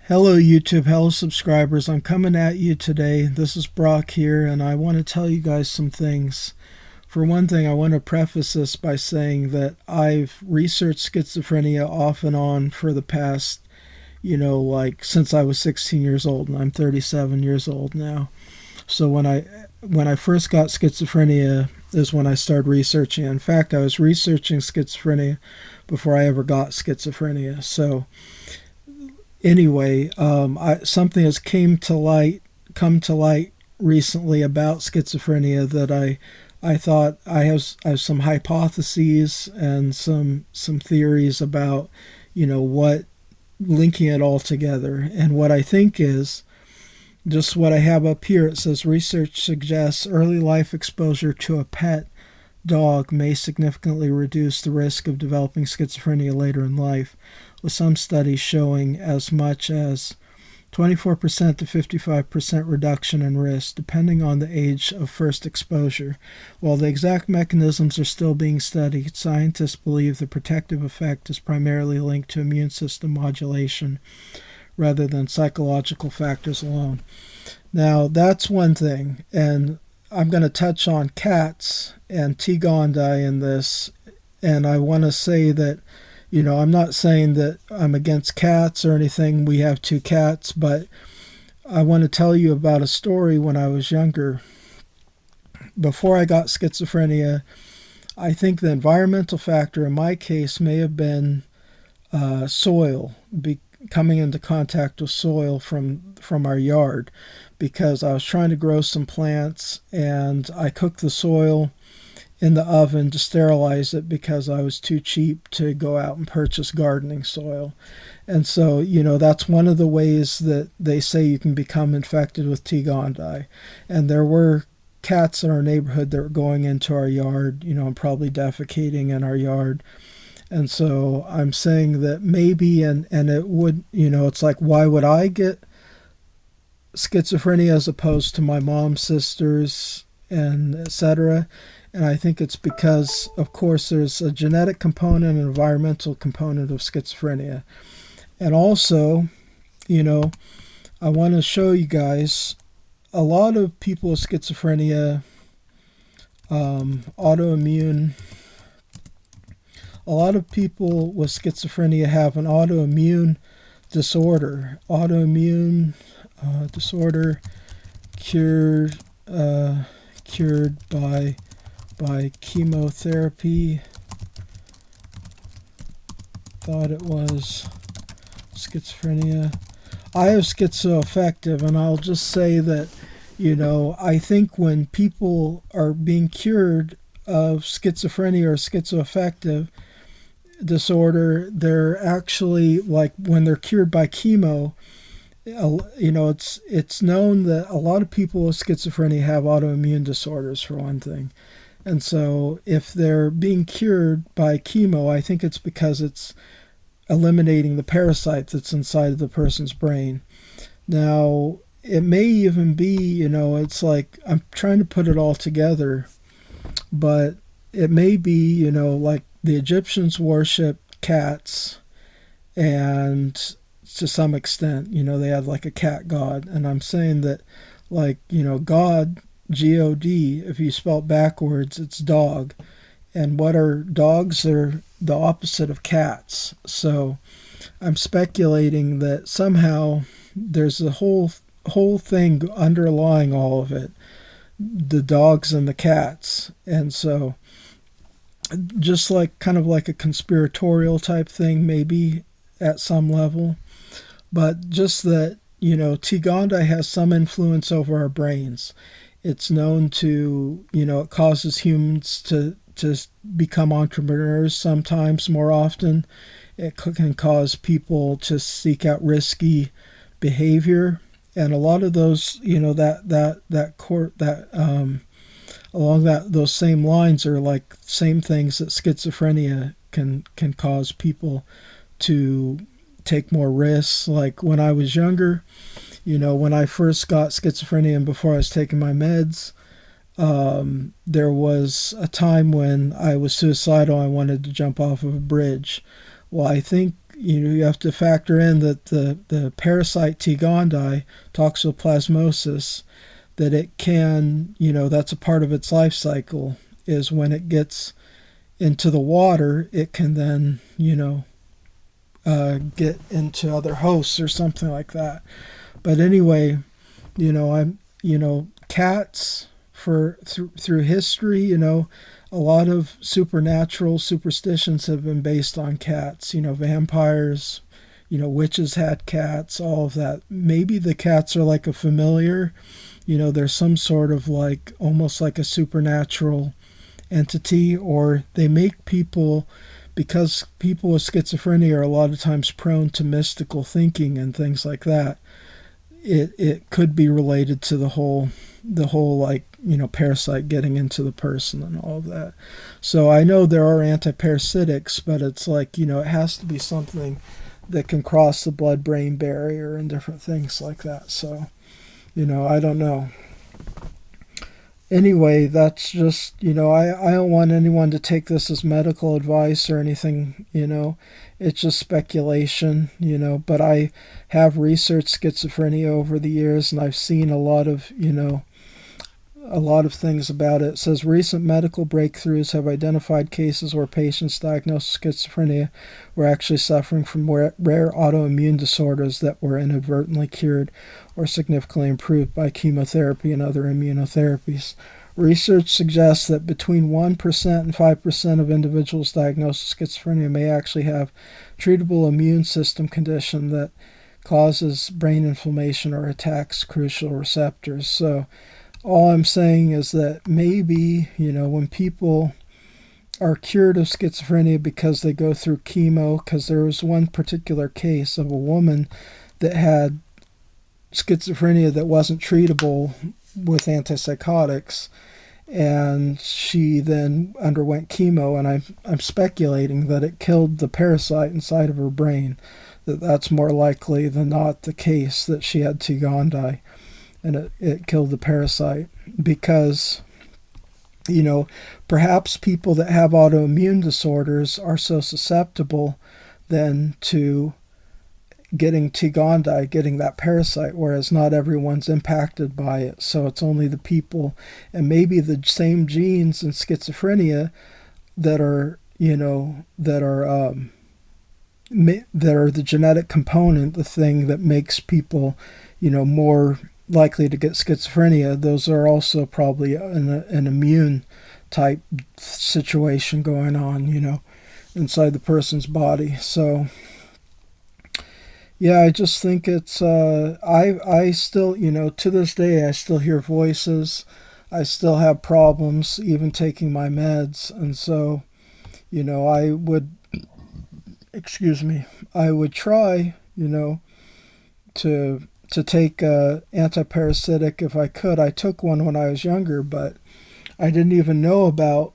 Hello YouTube, hello subscribers. I'm coming at you today. This is Brock here, and I want to tell you guys some things. For one thing, I want to preface this by saying that I've researched schizophrenia off and on for the past, since I was 16 years old, and I'm 37 years old now. So when I first got schizophrenia is when I started researching. In fact, I was researching schizophrenia before I ever got schizophrenia. So anyway, something has come to light recently about schizophrenia that I thought I have some hypotheses and some theories about, what linking it all together. And what I think is just what I have up here. It says research suggests early life exposure to a pet dog may significantly reduce the risk of developing schizophrenia later in life, with some studies showing as much as 24% to 55% reduction in risk, depending on the age of first exposure. While the exact mechanisms are still being studied, scientists believe the protective effect is primarily linked to immune system modulation rather than psychological factors alone. Now, that's one thing, and I'm going to touch on cats and T. gondii in this, and I want to say that, I'm not saying that I'm against cats or anything. We have two cats, but I want to tell you about a story when I was younger. Before I got schizophrenia, I think the environmental factor in my case may have been soil, coming into contact with soil from our yard, because I was trying to grow some plants and I cooked the soil in the oven to sterilize it because I was too cheap to go out and purchase gardening soil. And so, that's one of the ways that they say you can become infected with T. gondii. And there were cats in our neighborhood that were going into our yard, and probably defecating in our yard. And so I'm saying that maybe, and it would, it's like, why would I get schizophrenia as opposed to my mom's sisters and etc.? And I think it's because, of course, there's a genetic component and environmental component of schizophrenia. And also, I want to show you guys a lot of people with schizophrenia, autoimmune. A lot of people with schizophrenia have an autoimmune disorder. Autoimmune disorder cured by chemotherapy. Thought it was schizophrenia. I have schizoaffective, and I'll just say that, I think when people are being cured of schizophrenia or schizoaffective disorder, they're actually, like, when they're cured by chemo, it's known that a lot of people with schizophrenia have autoimmune disorders, for one thing. And so if they're being cured by chemo, I think it's because it's eliminating the parasite that's inside of the person's brain. Now, it may even be, it's like, I'm trying to put it all together, but it may be, like the Egyptians worshiped cats, and to some extent, they had like a cat god. And I'm saying that, like, God, God, if you spell it backwards, it's dog. And what are dogs? They're the opposite of cats. So I'm speculating that somehow there's a whole thing underlying all of it, the dogs and the cats. And so just like kind of like a conspiratorial type thing, maybe at some level, but just that, T. gondii has some influence over our brains. It's known to, it causes humans to become entrepreneurs sometimes, more often. It can cause people to seek out risky behavior. And a lot of those, those same lines are like same things that schizophrenia can cause people to take more risks. Like when I was younger, when I first got schizophrenia and before I was taking my meds, there was a time when I was suicidal. I wanted to jump off of a bridge. Well, I think you have to factor in that the parasite T. gondii, Toxoplasmosis, that it can, that's a part of its life cycle, is when it gets into the water, it can then, get into other hosts or something like that. But anyway, cats through history, a lot of supernatural superstitions have been based on cats. Vampires, witches had cats, all of that. Maybe the cats are like a familiar. There's some sort of almost like a supernatural entity, or they make people, because people with schizophrenia are a lot of times prone to mystical thinking and things like that. It could be related to the whole parasite getting into the person and all of that. So I know there are antiparasitics, but it's it has to be something that can cross the blood-brain barrier and different things like that. So, I don't know. Anyway, that's just, I don't want anyone to take this as medical advice or anything, it's just speculation, but I have researched schizophrenia over the years, and I've seen a lot of things about it. It says recent medical breakthroughs have identified cases where patients diagnosed with schizophrenia were actually suffering from rare autoimmune disorders that were inadvertently cured or significantly improved by chemotherapy and other immunotherapies. Research suggests that between 1% and 5% of individuals diagnosed with schizophrenia may actually have treatable immune system condition that causes brain inflammation or attacks crucial receptors. So all I'm saying is that maybe, when people are cured of schizophrenia because they go through chemo, because there was one particular case of a woman that had schizophrenia that wasn't treatable with antipsychotics, and she then underwent chemo, and I'm speculating that it killed the parasite inside of her brain, that's more likely than not the case, that she had T. gondii, and it killed the parasite, because perhaps people that have autoimmune disorders are so susceptible then to getting T. gondii, getting that parasite, whereas not everyone's impacted by it. So it's only the people, and maybe the same genes in schizophrenia that are the genetic component, the thing that makes people more likely to get schizophrenia. Those are also probably an immune type situation going on, inside the person's body. So yeah, I just think it's, I still, to this day, I still hear voices. I still have problems even taking my meds. And so, I would try, to take antiparasitic if I could. I took one when I was younger, but I didn't even know about,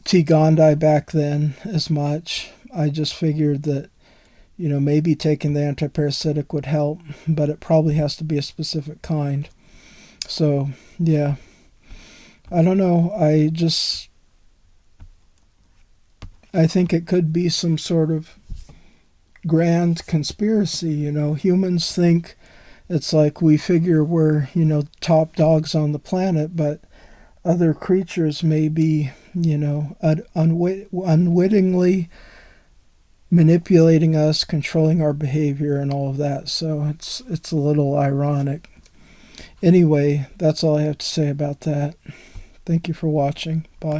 T. gondii back then as much. I just figured that, maybe taking the antiparasitic would help, but it probably has to be a specific kind. So, yeah. I don't know. I think it could be some sort of grand conspiracy. Humans think it's like we figure we're, top dogs on the planet, but other creatures may be, unwittingly manipulating us, controlling our behavior and all of that. So it's a little ironic. Anyway, that's all I have to say about that. Thank you for watching. Bye.